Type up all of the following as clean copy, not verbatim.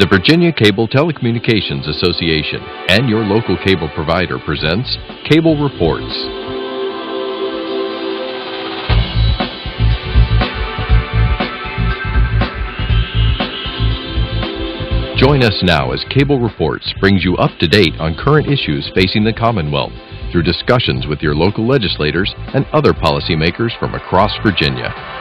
The Virginia Cable Telecommunications Association and your local cable provider presents Cable Reports. Join us now as Cable Reports brings you up to date on current issues facing the Commonwealth through discussions with your local legislators and other policymakers from across Virginia.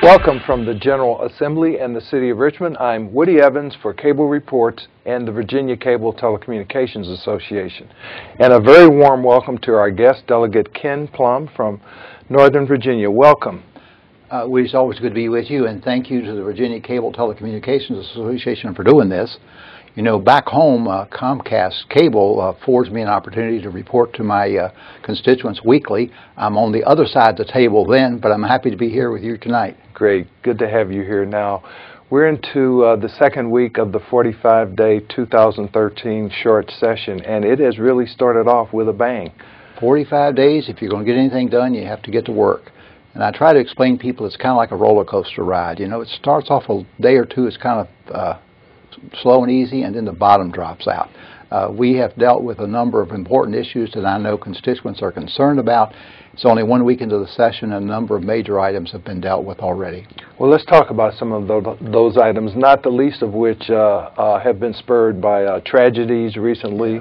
Welcome from the General Assembly and the City of Richmond. I'm Woody Evans for Cable Reports and the Virginia Cable Telecommunications Association. And a very warm welcome to our guest, Delegate Ken Plum from Northern Virginia. Welcome. It's always good to be with you, and thank you to the Virginia Cable Telecommunications Association for doing this. You know, back home, Comcast Cable affords me an opportunity to report to my constituents weekly. I'm on the other side of the table then, but I'm happy to be here with you tonight. Great. Good to have you here now. We're into the second week of the 45-day 2013 short session, and it has really started off with a bang. 45 days, if you're going to get anything done, you have to get to work. And I try to explain to people it's kind of like a roller coaster ride. You know, it starts off a day or two, it's kind of slow and easy, and then the bottom drops out. We have dealt with a number of important issues that I know constituents are concerned about. It's only 1 week into the session, and a number of major items have been dealt with already. Well, let's talk about some of those items, not the least of which have been spurred by tragedies recently.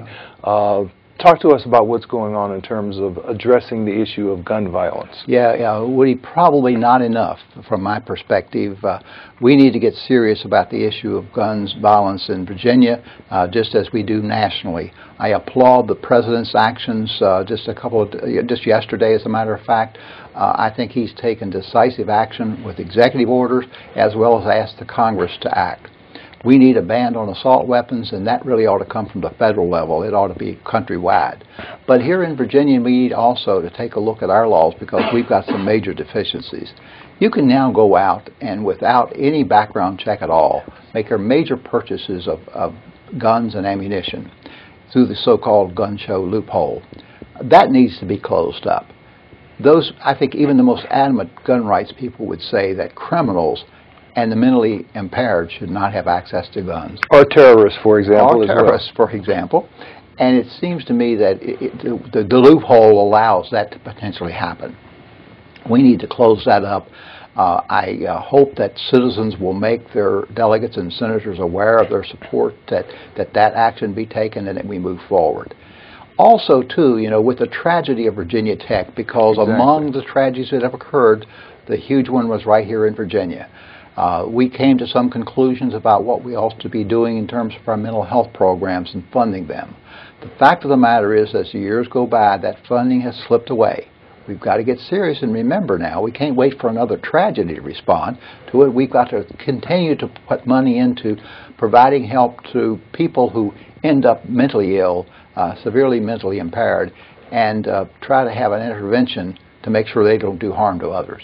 Talk to us about what's going on in terms of addressing the issue of gun violence. Woody, probably not enough from my perspective. We need to get serious about the issue of guns violence in Virginia, just as we do nationally. I applaud the President's actions just yesterday, as a matter of fact. I think he's taken decisive action with executive orders as well as asked the Congress to act. We need a ban on assault weapons, and that really ought to come from the federal level. It ought to be countrywide. But here in Virginia, we need also to take a look at our laws because we've got some major deficiencies. You can now go out and without any background check at all, make major purchases of guns and ammunition through the so-called gun show loophole. That needs to be closed up. I think even the most adamant gun rights people would say that criminals and the mentally impaired should not have access to guns. Or terrorists, for example. For example. And it seems to me that the loophole allows that to potentially happen. We need to close that up. I hope that citizens will make their delegates and senators aware of their support, that action be taken and that we move forward. Also, too, you know, with the tragedy of Virginia Tech, because among the tragedies that have occurred, the huge one was right here in Virginia. We came to some conclusions about what we ought to be doing in terms of our mental health programs and funding them. The fact of the matter is, as the years go by, that funding has slipped away. We've got to get serious and remember now, we can't wait for another tragedy to respond to it. We've got to continue to put money into providing help to people who end up mentally ill, severely mentally impaired, and try to have an intervention to make sure they don't do harm to others.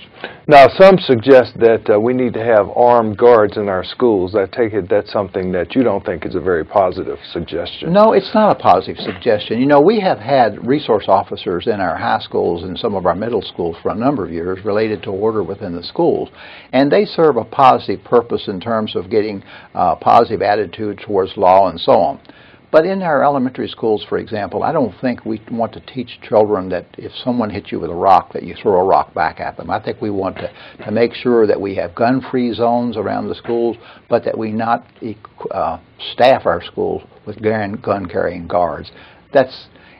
Now, some suggest that we need to have armed guards in our schools. I take it that's something that you don't think is a very positive suggestion. No, it's not a positive suggestion. You know, we have had resource officers in our high schools and some of our middle schools for a number of years related to order within the schools, and they serve a positive purpose in terms of getting positive attitude towards law and so on. But in our elementary schools, for example, I don't think we want to teach children that if someone hits you with a rock, that you throw a rock back at them. I think we want to make sure that we have gun-free zones around the schools, but that we not staff our schools with gun-carrying guards.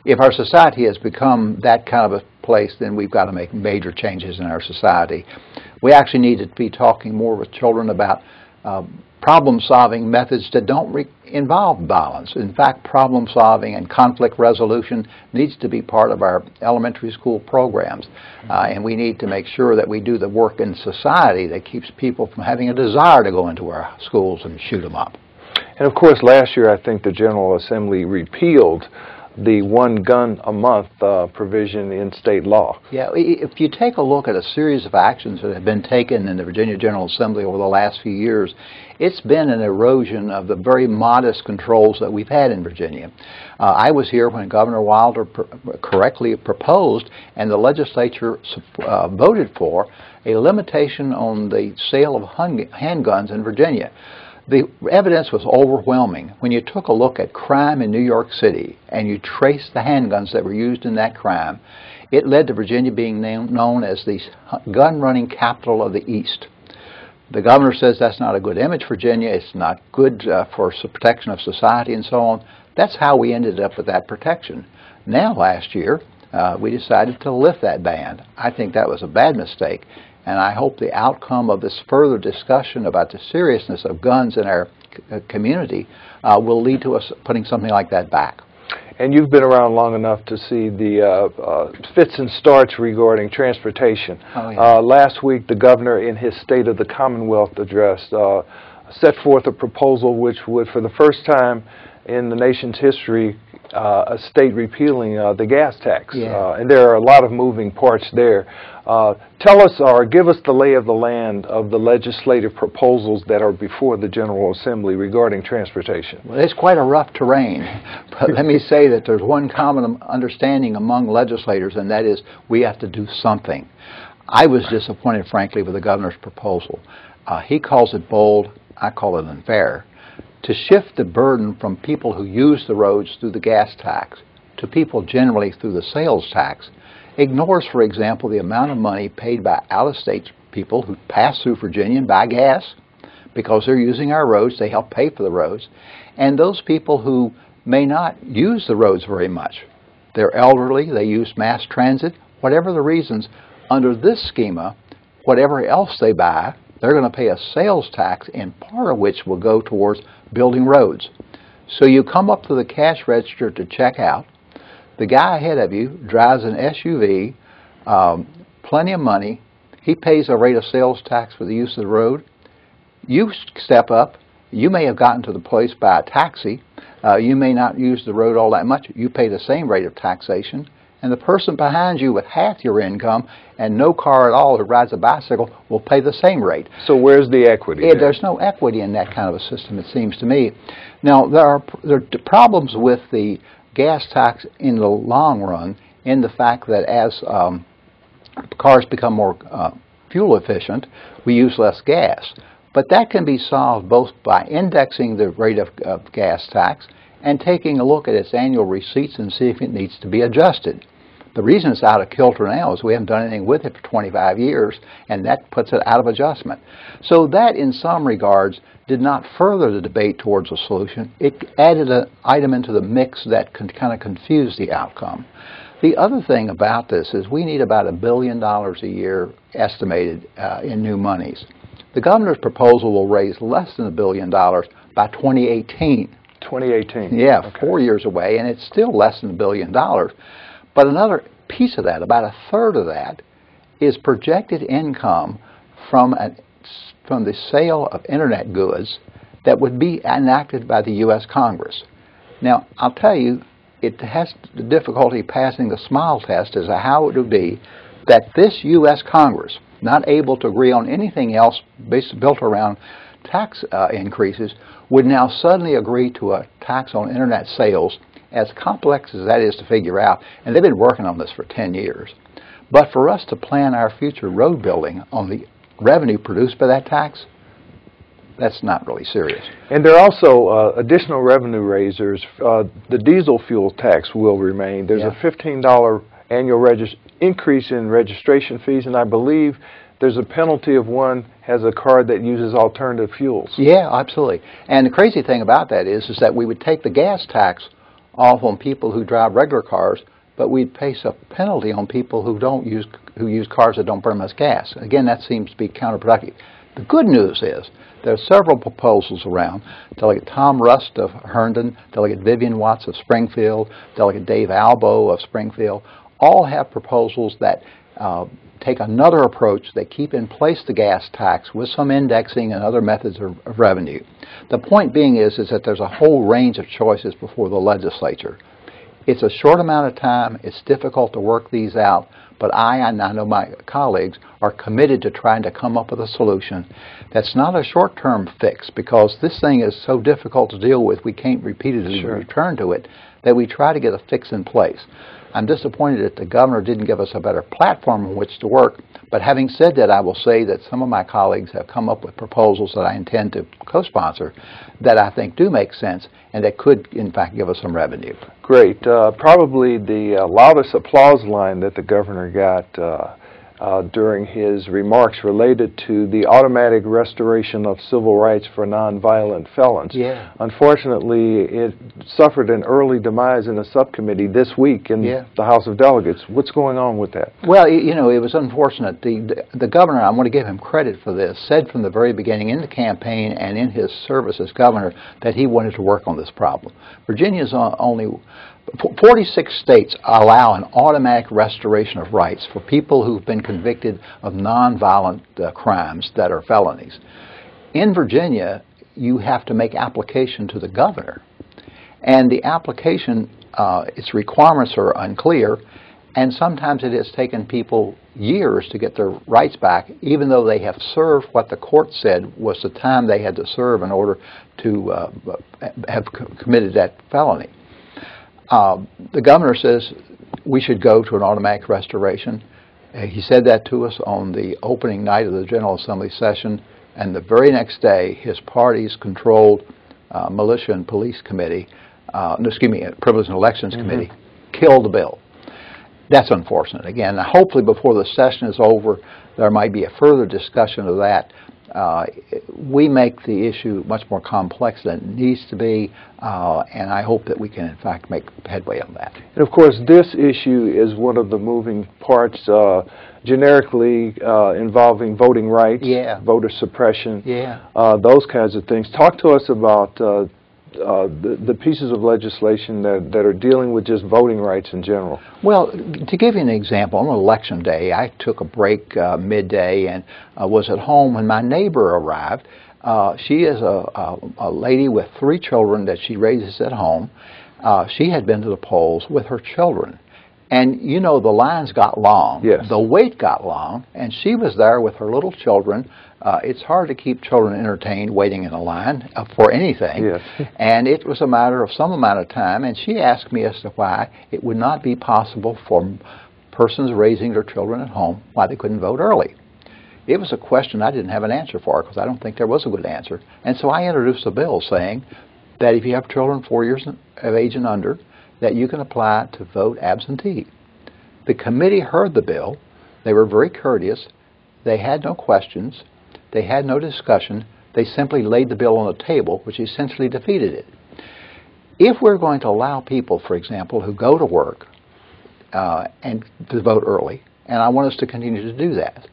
If our society has become that kind of a place, then we've got to make major changes in our society. We actually need to be talking more with children about problem-solving methods that don't involve violence. In fact, problem-solving and conflict resolution needs to be part of our elementary school programs. And we need to make sure that we do the work in society that keeps people from having a desire to go into our schools and shoot them up. And of course, last year I think the General Assembly repealed the one gun a month provision in state law. Yeah, if you take a look at a series of actions that have been taken in the Virginia General Assembly over the last few years, it's been an erosion of the very modest controls that we've had in Virginia. I was here when Governor Wilder correctly proposed, and the legislature voted for, a limitation on the sale of handguns in Virginia. The evidence was overwhelming. When you took a look at crime in New York City and you traced the handguns that were used in that crime, it led to Virginia being known as the gun-running capital of the East. The governor says that's not a good image for Virginia, it's not good for protection of society and so on. That's how we ended up with that protection. Now, last year, we decided to lift that ban. I think that was a bad mistake, and I hope the outcome of this further discussion about the seriousness of guns in our community will lead to us putting something like that back. And you've been around long enough to see the fits and starts regarding transportation. Oh, yeah. Last week, the governor, in his State of the Commonwealth address, set forth a proposal which would, for the first time in the nation's history, a state repealing the gas tax. Yeah. And there are a lot of moving parts there. Tell us, or give us the lay of the land of the legislative proposals that are before the General Assembly regarding transportation. Well, it's quite a rough terrain, but let me say that there's one common understanding among legislators, and that is we have to do something. I was disappointed, frankly, with the governor's proposal. He calls it bold, I call it unfair. To shift the burden from people who use the roads through the gas tax to people generally through the sales tax ignores, for example, the amount of money paid by out-of-state people who pass through Virginia and buy gas because they're using our roads. They help pay for the roads. And those people who may not use the roads very much. They're elderly, they use mass transit, whatever the reasons. Under this schema, whatever else they buy, they're going to pay a sales tax, and part of which will go towards building roads. So you come up to the cash register to check out. The guy ahead of you drives an SUV, plenty of money. He pays a rate of sales tax for the use of the road. You step up. You may have gotten to the place by a taxi. You may not use the road all that much. You pay the same rate of taxation. And the person behind you with half your income and no car at all who rides a bicycle will pay the same rate. So where's the equity? There's no equity in that kind of a system, it seems to me. Now, there are problems with the gas tax in the long run in the fact that as cars become more fuel efficient, we use less gas. But that can be solved both by indexing the rate of gas tax and taking a look at its annual receipts and see if it needs to be adjusted. The reason it's out of kilter now is we haven't done anything with it for 25 years, and that puts it out of adjustment. So that, in some regards, did not further the debate towards a solution. It added an item into the mix that kind of confused the outcome. The other thing about this is we need about $1 billion a year estimated in new monies. The governor's proposal will raise less than $1 billion by 2018. 2018. Yeah, okay. 4 years away, and it's still less than $1 billion. But another piece of that, about a third of that, is projected income from the sale of Internet goods that would be enacted by the U.S. Congress. Now, I'll tell you, it has the difficulty passing the smile test as to how it would be that this U.S. Congress, not able to agree on anything else built around tax increases, would now suddenly agree to a tax on Internet sales, as complex as that is to figure out, and they've been working on this for 10 years. But for us to plan our future road building on the revenue produced by that tax, that's not really serious. And there are also additional revenue raisers. The diesel fuel tax will remain. There's a $15 annual increase in registration fees, and I believe there's a penalty if one has a car that uses alternative fuels. Yeah, absolutely. And the crazy thing about that is that we would take the gas tax off on people who drive regular cars, but we'd place a penalty on people who use cars that don't burn much gas. Again, that seems to be counterproductive. The good news is there are several proposals around. Delegate Tom Rust of Herndon, Delegate Vivian Watts of Springfield, Delegate Dave Albo of Springfield, all have proposals that take another approach. They keep in place the gas tax with some indexing and other methods of revenue. The point being is that there's a whole range of choices before the legislature. It's a short amount of time. It's difficult to work these out, but I know my colleagues are committed to trying to come up with a solution that's not a short-term fix, because this thing is so difficult to deal with, we can't repeatedly return to it, that we try to get a fix in place. I'm disappointed that the governor didn't give us a better platform on which to work, but having said that, I will say that some of my colleagues have come up with proposals that I intend to co-sponsor that I think do make sense and that could, in fact, give us some revenue. Great. Probably the loudest applause line that the governor got during his remarks related to the automatic restoration of civil rights for nonviolent felons. Yeah. Unfortunately, it suffered an early demise in a subcommittee this week in the House of Delegates. What's going on with that? Well, you know, it was unfortunate. The governor, I want to give him credit for this, said from the very beginning in the campaign and in his service as governor that he wanted to work on this problem. Virginia's only 46 states allow an automatic restoration of rights for people who've been convicted of nonviolent crimes that are felonies. In Virginia, you have to make application to the governor, and the application, its requirements are unclear, and sometimes it has taken people years to get their rights back, even though they have served what the court said was the time they had to serve in order to have committed that felony. The governor says we should go to an automatic restoration. He said that to us on the opening night of the General Assembly session, and the very next day his party's controlled Militia and Police Committee, Privilege and Elections Committee, killed the bill. That's unfortunate. Again, hopefully before the session is over, there might be a further discussion of that. We make the issue much more complex than it needs to be, and I hope that we can, in fact, make headway on that. And of course, this issue is one of the moving parts generically involving voting rights, voter suppression, those kinds of things. Talk to us about the pieces of legislation that are dealing with just voting rights in general. Well, to give you an example, on election day, I took a break midday and was at home when my neighbor arrived. She is a lady with 3 children that she raises at home. She had been to the polls with her children. And, you know, the lines got long, the wait got long, and she was there with her little children. It's hard to keep children entertained waiting in a line for anything. And it was a matter of some amount of time, and she asked me as to why it would not be possible for persons raising their children at home, why they couldn't vote early. It was a question I didn't have an answer for, because I don't think there was a good answer. And so I introduced a bill saying that if you have children 4 years of age and under, that you can apply to vote absentee. The committee heard the bill. They were very courteous. They had no questions. They had no discussion. They simply laid the bill on the table, which essentially defeated it. If we're going to allow people, for example, who go to work and to vote early, and I want us to continue to do that,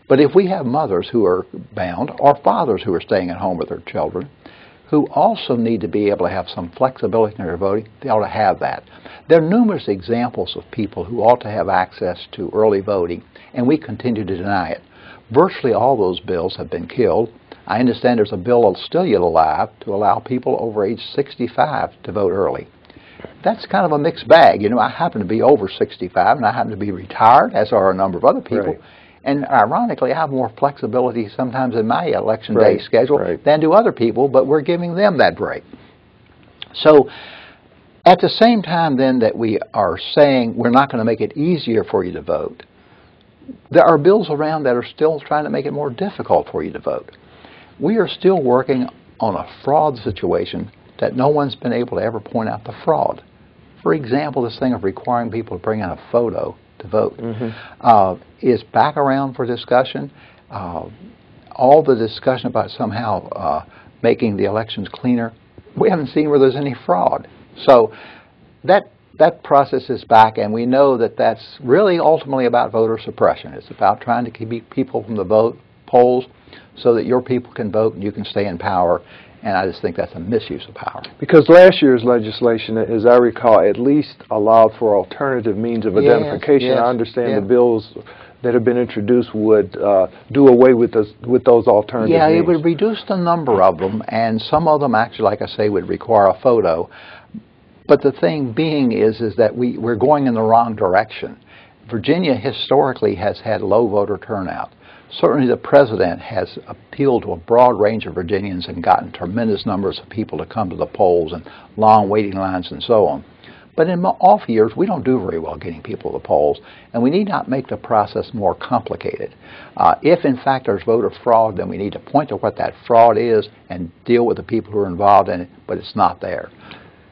but if we have mothers who are bound or fathers who are staying at home with their children, who also need to be able to have some flexibility in their voting, they ought to have that. There are numerous examples of people who ought to have access to early voting, and we continue to deny it. Virtually all those bills have been killed. I understand there's a bill that's still yet alive to allow people over age 65 to vote early. That's kind of a mixed bag. You know, I happen to be over 65, and I happen to be retired, as are a number of other people. And ironically, I have more flexibility sometimes in my election day schedule than do other people, but we're giving them that break. So at the same time then that we are saying we're not going to make it easier for you to vote, there are bills around that are still trying to make it more difficult for you to vote. We are still working on a fraud situation that no one's been able to ever point out the fraud. For example, this thing of requiring people to bring in a photo to vote is back around for discussion. All the discussion about somehow making the elections cleaner, we haven't seen where there's any fraud. So that process is back, and we know that that's really ultimately about voter suppression. It's about trying to keep people from the polls so that your people can vote and you can stay in power. And I just think that's a misuse of power. Because last year's legislation, as I recall, at least allowed for alternative means of identification. I understand the bills that have been introduced would do away with those alternative means. It would reduce the number of them, and some of them actually, like I say, would require a photo. But the thing being is that we're going in the wrong direction. Virginia historically has had low voter turnout. Certainly the president has appealed to a broad range of Virginians and gotten tremendous numbers of people to come to the polls and long waiting lines and so on. But in off years, we don't do very well getting people to the polls, and we need not make the process more complicated. If, in fact, there's voter fraud, then we need to point to what that fraud is and deal with the people who are involved in it, but it's not there.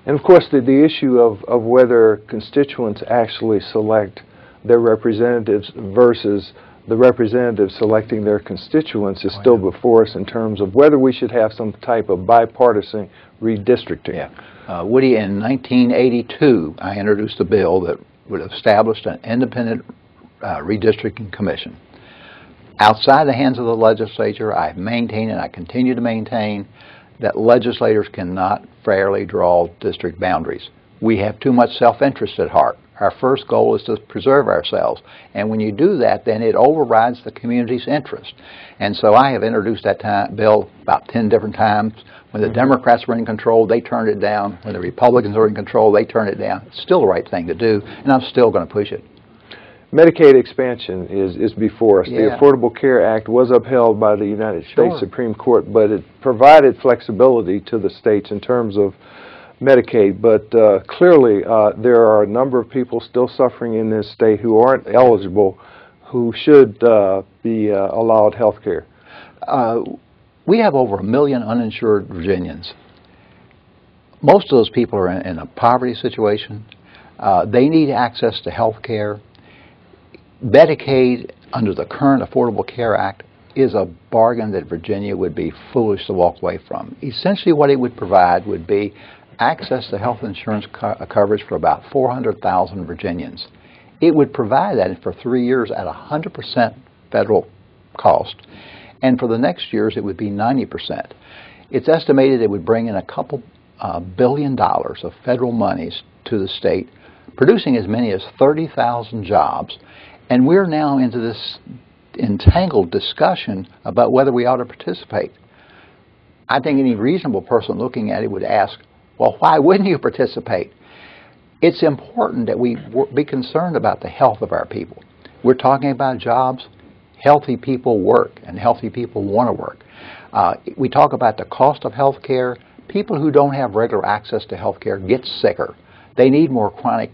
And, of course, the issue of whether constituents actually select their representatives versus the representatives selecting their constituents is still before us in terms of whether we should have some type of bipartisan redistricting. Yeah. Woody, in 1982, I introduced a bill that would establish an independent redistricting commission. Outside the hands of the legislature, I've maintained and I continue to maintain that legislators cannot fairly draw district boundaries. We have too much self-interest at heart. Our first goal is to preserve ourselves. And when you do that, then it overrides the community's interest. And so I have introduced that bill about 10 different times. When the Democrats were in control, they turned it down. When the Republicans were in control, they turned it down. It's still the right thing to do, and I'm still going to push it. Medicaid expansion is before us. Yeah. The Affordable Care Act was upheld by the United States Supreme Court, but it provided flexibility to the states in terms of Medicaid, but clearly there are a number of people still suffering in this state who aren't eligible, who should be allowed health care. We have over 1 million uninsured Virginians. Most of those people are in a poverty situation. They need access to health care. Medicaid, under the current Affordable Care Act, is a bargain that Virginia would be foolish to walk away from. Essentially what it would provide would be access to health insurance coverage for about 400,000 Virginians. It would provide that for 3 years at 100% federal cost, and for the next years it would be 90%. It's estimated it would bring in a couple $1 billion of federal monies to the state, producing as many as 30,000 jobs, and we're now into this entangled discussion about whether we ought to participate. I think any reasonable person looking at it would ask, well, why wouldn't you participate? It's important that we be concerned about the health of our people. We're talking about jobs. Healthy people work, and healthy people want to work. We talk about the cost of health care. People who don't have regular access to health care get sicker. They need more chronic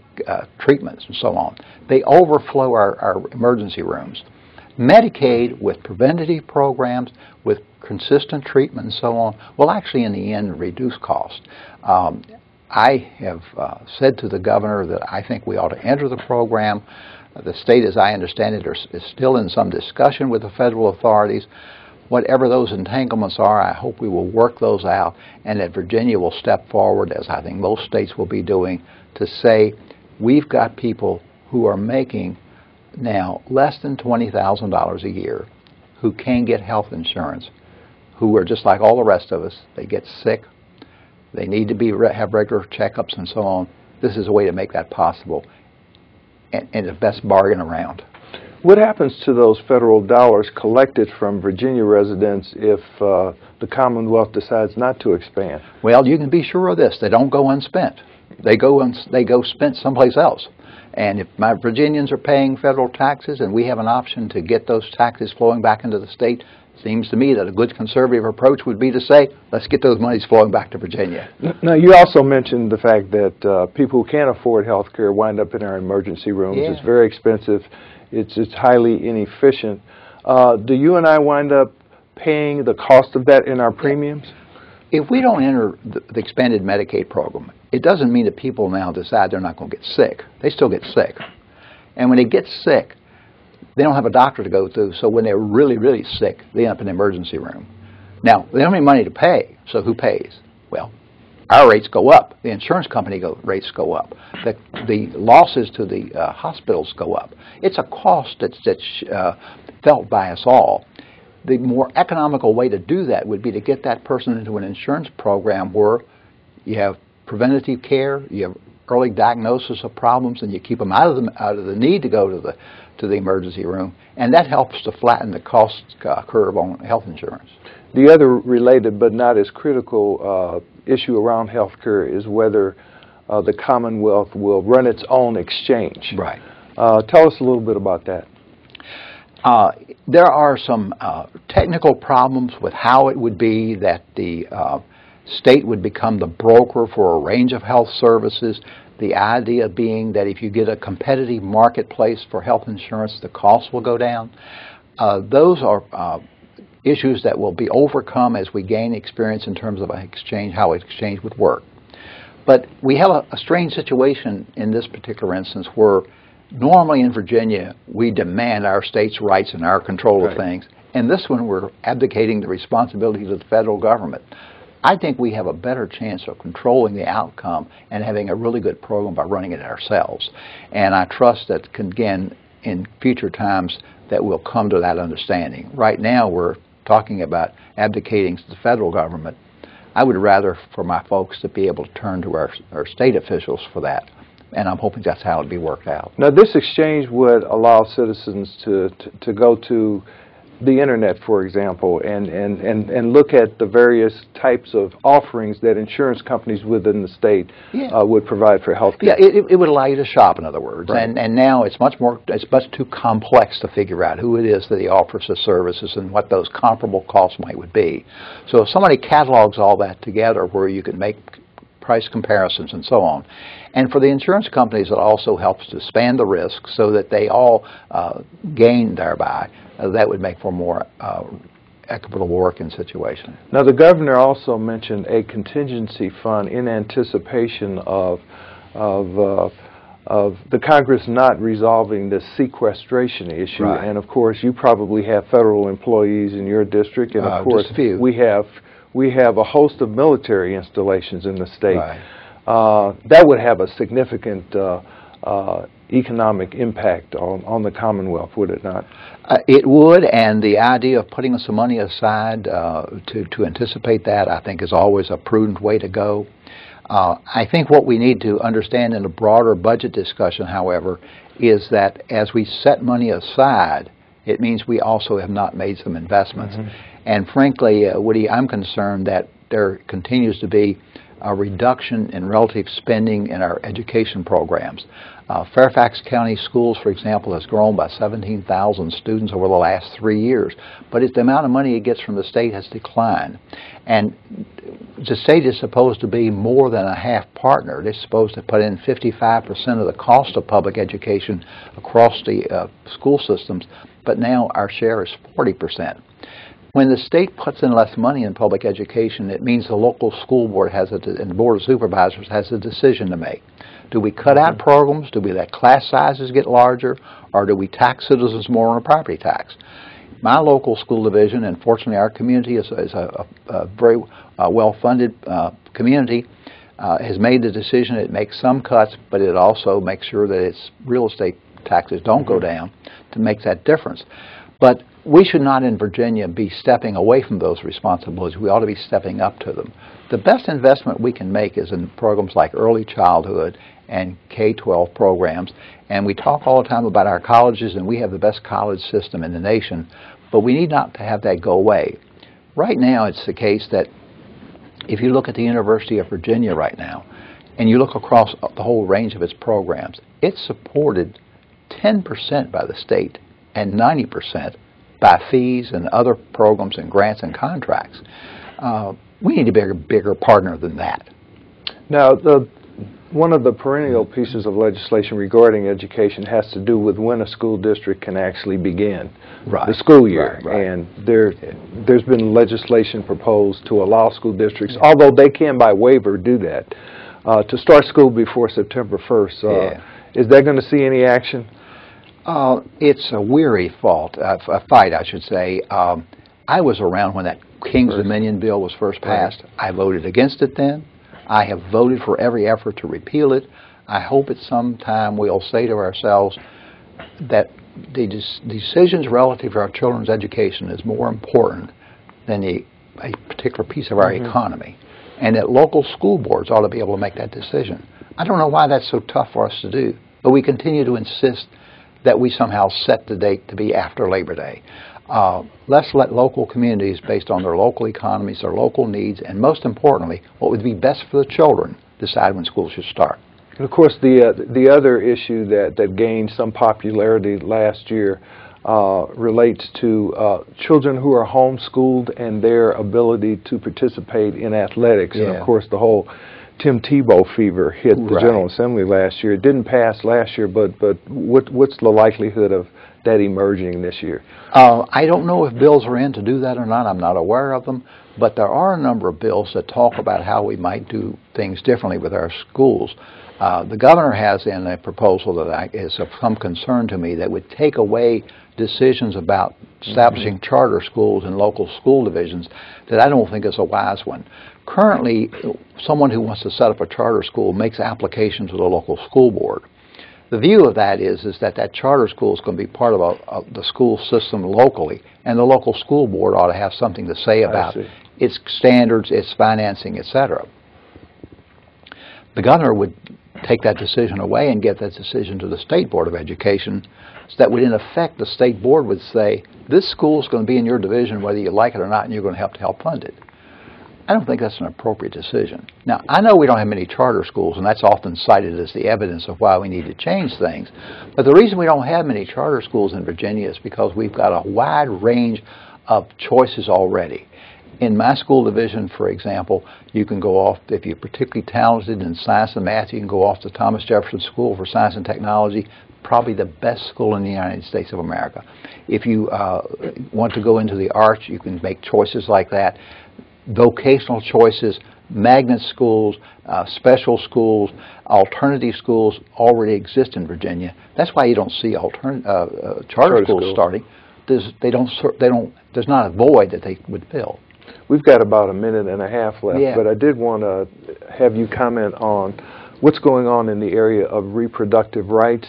treatments and so on. They overflow our emergency rooms. Medicaid, with preventative programs, with consistent treatment and so on, will actually in the end reduce cost. I have said to the governor that I think we ought to enter the program. The state, as I understand it, is still in some discussion with the federal authorities. Whatever those entanglements are, I hope we will work those out, and that Virginia will step forward, as I think most states will be doing, to say we've got people who are making now less than $20,000 a year who can get health insurance, who are just like all the rest of us. They get sick. They need to have regular checkups and so on. This is a way to make that possible, and the best bargain around. What happens to those federal dollars collected from Virginia residents if the Commonwealth decides not to expand? Well, you can be sure of this. They don't go unspent. They go spent someplace else. And if my Virginians are paying federal taxes and we have an option to get those taxes flowing back into the state, it seems to me that a good conservative approach would be to say, let's get those monies flowing back to Virginia. Now, you also mentioned the fact that people who can't afford health care wind up in our emergency rooms. Yeah. It's very expensive. It's highly inefficient. Do you and I wind up paying the cost of that in our premiums? If we don't enter the expanded Medicaid program, it doesn't mean that people now decide they're not going to get sick. They still get sick. And when they get sick, they don't have a doctor to go to, so when they're really, really sick, they end up in the emergency room. Now, they don't have any money to pay, so who pays? Well, our rates go up. The insurance company rates go up. The losses to the hospitals go up. It's a cost that's felt by us all. The more economical way to do that would be to get that person into an insurance program where you have preventative care, you have early diagnosis of problems, and you keep them out of the need to go to the emergency room, and that helps to flatten the cost curve on health insurance. The other related but not as critical issue around health care is whether the Commonwealth will run its own exchange. Right. Tell us a little bit about that. There are some technical problems with how it would be that the state would become the broker for a range of health services. The idea being that if you get a competitive marketplace for health insurance, the costs will go down. Those are issues that will be overcome as we gain experience in terms of exchange, how exchange would work. But we have a strange situation in this particular instance where normally in Virginia we demand our state's rights and our control of things. And this one we're abdicating the responsibility to the federal government. I think we have a better chance of controlling the outcome and having a really good program by running it ourselves. And I trust that, again, in future times that we'll come to that understanding. Right now we're talking about abdicating to the federal government. I would rather for my folks to be able to turn to our state officials for that. And I'm hoping that's how it'll be worked out. Now, this exchange would allow citizens to go to the internet, for example, and look at the various types of offerings that insurance companies within the state would provide for health care. Yeah, it would allow you to shop, in other words. Right. And now it's much too complex to figure out who it is that he offers the services and what those comparable costs would be. So if somebody catalogs all that together where you can make price comparisons and so on. And for the insurance companies, it also helps to span the risk so that they all gain thereby. That would make for a more equitable working situation. Now, the governor also mentioned a contingency fund in anticipation of the Congress not resolving this sequestration issue. Right. And of course, you probably have federal employees in your district, and of course, just a few. We have a host of military installations in the state. Right. That would have a significant economic impact on the Commonwealth, would it not? It would, and the idea of putting some money aside to anticipate that, I think, is always a prudent way to go. I think what we need to understand in a broader budget discussion, however, is that as we set money aside, it means we also have not made some investments. Mm-hmm. And frankly, Woody, I'm concerned that there continues to be a reduction in relative spending in our education programs. Fairfax County Schools, for example, has grown by 17,000 students over the last 3 years, but the amount of money it gets from the state has declined. And the state is supposed to be more than a half partner. They're supposed to put in 55% of the cost of public education across the school systems, but now our share is 40%. When the state puts in less money in public education, it means the local school board and the board of supervisors has a decision to make. Do we cut out programs? Do we let class sizes get larger? Or do we tax citizens more on a property tax? My local school division, and fortunately our community is a very well-funded community, has made the decision. It makes some cuts, but it also makes sure that its real estate taxes don't go down to make that difference. But we should not in Virginia be stepping away from those responsibilities. We ought to be stepping up to them. The best investment we can make is in programs like early childhood and K-12 programs. And we talk all the time about our colleges, and we have the best college system in the nation, but we need not to have that go away. Right now it's the case that if you look at the University of Virginia right now, and you look across the whole range of its programs, it's supported 10% by the state and 90% by fees and other programs and grants and contracts. We need to be a bigger partner than that. Now, one of the perennial pieces of legislation regarding education has to do with when a school district can actually begin the school year. Right. And there's been legislation proposed to allow school districts, although they can by waiver do that, to start school before September 1st. Is that going to see any action? It's a weary fight, I should say. I was around when that King's Dominion bill was first passed. I voted against it then. I have voted for every effort to repeal it. I hope at some time we'll say to ourselves that the decisions relative to our children's education is more important than a particular piece of our economy, and that local school boards ought to be able to make that decision. I don't know why that's so tough for us to do, but we continue to insist that we somehow set the date to be after Labor Day. Let's let local communities, based on their local economies, their local needs, and most importantly, what would be best for the children, decide when schools should start. And of course, the other issue that gained some popularity last year relates to children who are homeschooled and their ability to participate in athletics. Yeah. And of course, the whole Tim Tebow fever hit the General Assembly last year. It didn't pass last year, but what's the likelihood of that emerging this year? I don't know if bills are in to do that or not. I'm not aware of them. But there are a number of bills that talk about how we might do things differently with our schools. The governor has in a proposal that is of some concern to me that would take away decisions about establishing charter schools and local school divisions that I don't think is a wise one. Currently, someone who wants to set up a charter school makes applications to the local school board. The view of that is that charter school is going to be part of the school system locally, and the local school board ought to have something to say about its standards, its financing, etc. The governor would take that decision away and get that decision to the State Board of Education, so that would in effect the State Board would say, this school is going to be in your division whether you like it or not, and you're going to have to help fund it. I don't think that's an appropriate decision. Now, I know we don't have many charter schools, and that's often cited as the evidence of why we need to change things. But the reason we don't have many charter schools in Virginia is because we've got a wide range of choices already. In my school division, for example, you can go off, if you're particularly talented in science and math, you can go off to Thomas Jefferson School for Science and Technology, probably the best school in the United States of America. If you want to go into the arts, you can make choices like that. Vocational choices, magnet schools, special schools, alternative schools already exist in Virginia. That's why you don't see charter schools starting. There's not a void that they would fill. We've got about a minute and a half left, but I did want to have you comment on what's going on in the area of reproductive rights.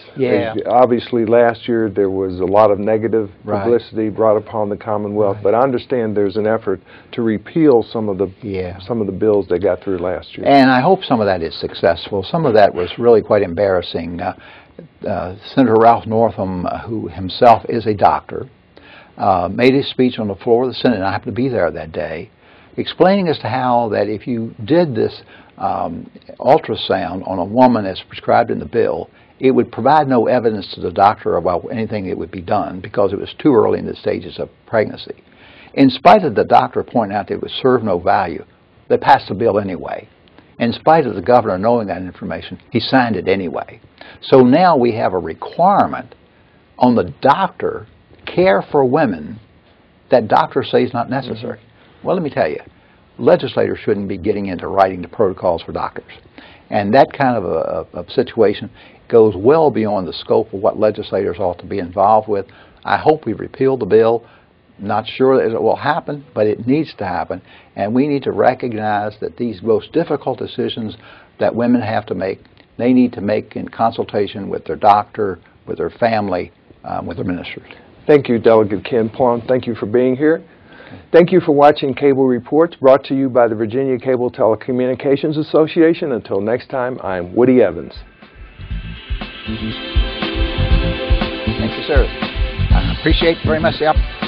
Obviously, last year there was a lot of negative publicity brought upon the Commonwealth, but I understand there's an effort to repeal some of the bills that got through last year. And I hope some of that is successful. Some of that was really quite embarrassing. Senator Ralph Northam, who himself is a doctor, made his speech on the floor of the Senate, and I happened to be there that day, explaining as to how that if you did this ultrasound on a woman as prescribed in the bill, it would provide no evidence to the doctor about anything that would be done because it was too early in the stages of pregnancy. In spite of the doctor pointing out that it would serve no value, they passed the bill anyway. In spite of the governor knowing that information, he signed it anyway. So now we have a requirement on the doctor care for women that doctors say is not necessary. Well, let me tell you, legislators shouldn't be getting into writing the protocols for doctors. And that kind of a situation goes well beyond the scope of what legislators ought to be involved with. I hope we repeal the bill. Not sure that it will happen, but it needs to happen. And we need to recognize that these most difficult decisions that women have to make, they need to make in consultation with their doctor, with their family, with their ministers. Thank you, Delegate Ken Plum. Thank you for being here. Thank you for watching Cable Reports, brought to you by the Virginia Cable Telecommunications Association. Until next time, I'm Woody Evans. Thank you, sir. I appreciate very much the opportunity.